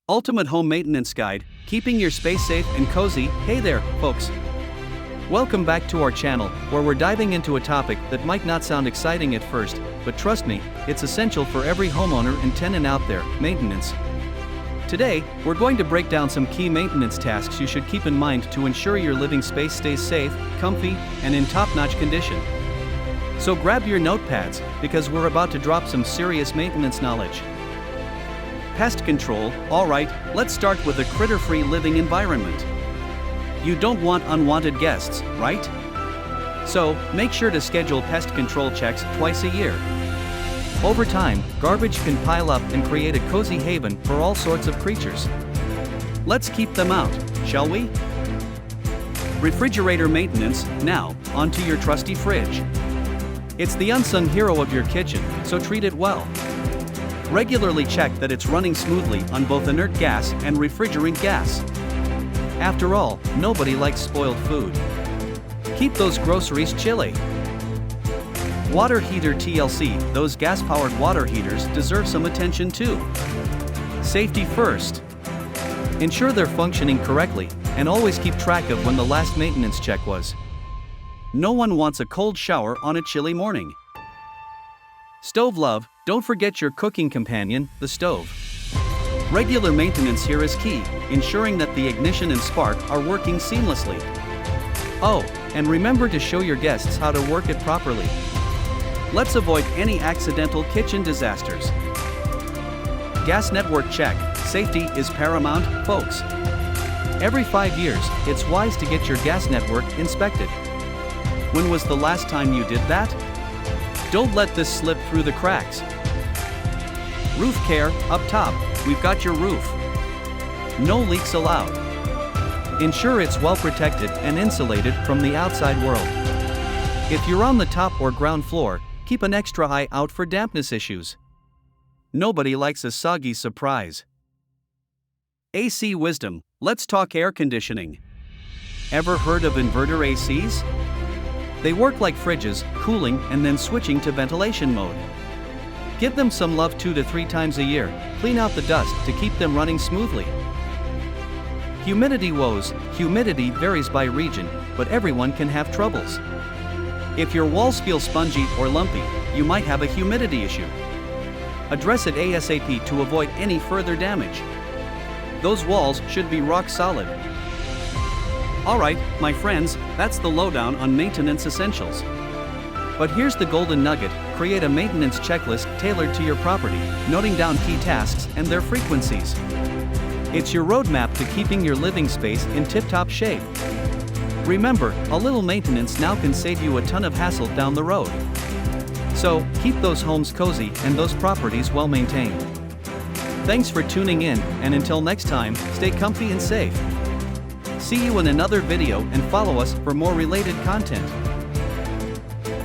Ultimate Home Maintenance Guide, keeping your space safe and cozy. Hey there, folks. Welcome back to our channel, where we're diving into a topic that might not sound exciting at first, but trust me, it's essential for every homeowner and tenant out there: maintenance. Today, we're going to break down some key maintenance tasks you should keep in mind to ensure your living space stays safe, comfy, and in top-notch condition. So grab your notepads, because we're about to drop some serious maintenance knowledge. Pest control. Alright, let's start with a critter-free living environment. You don't want unwanted guests, right? So, make sure to schedule pest control checks twice a year. Over time, garbage can pile up and create a cozy haven for all sorts of creatures. Let's keep them out, shall we? Refrigerator maintenance. Now, onto your trusty fridge. It's the unsung hero of your kitchen, so treat it well. Regularly check that it's running smoothly on both inert gas and refrigerant gas. After all, nobody likes spoiled food. Keep those groceries chilly. Water heater TLC. Those gas-powered water heaters deserve some attention too. Safety first. Ensure they're functioning correctly, and always keep track of when the last maintenance check was. No one wants a cold shower on a chilly morning. Stove love. Don't forget your cooking companion, the stove. Regular maintenance here is key, ensuring that the ignition and spark are working seamlessly. Oh, and remember to show your guests how to work it properly. Let's avoid any accidental kitchen disasters. Gas network check. Safety is paramount, folks. Every 5 years, it's wise to get your gas network inspected. When was the last time you did that? Don't let this slip through the cracks. Roof care. Up top, we've got your roof. No leaks allowed. Ensure it's well protected and insulated from the outside world. If you're on the top or ground floor, keep an extra eye out for dampness issues. Nobody likes a soggy surprise. AC wisdom. Let's talk air conditioning. Ever heard of inverter ACs? They work like fridges, cooling and then switching to ventilation mode. Give them some love 2 to 3 times a year. Clean out the dust to keep them running smoothly. Humidity woes. Humidity varies by region, but everyone can have troubles. If your walls feel spongy or lumpy, you might have a humidity issue. Address it ASAP to avoid any further damage. Those walls should be rock solid. Alright, my friends, that's the lowdown on maintenance essentials. But here's the golden nugget: create a maintenance checklist tailored to your property, noting down key tasks and their frequencies. It's your roadmap to keeping your living space in tip-top shape. Remember, a little maintenance now can save you a ton of hassle down the road. So, keep those homes cozy and those properties well maintained. Thanks for tuning in, and until next time, stay comfy and safe. See you in another video and follow us for more related content.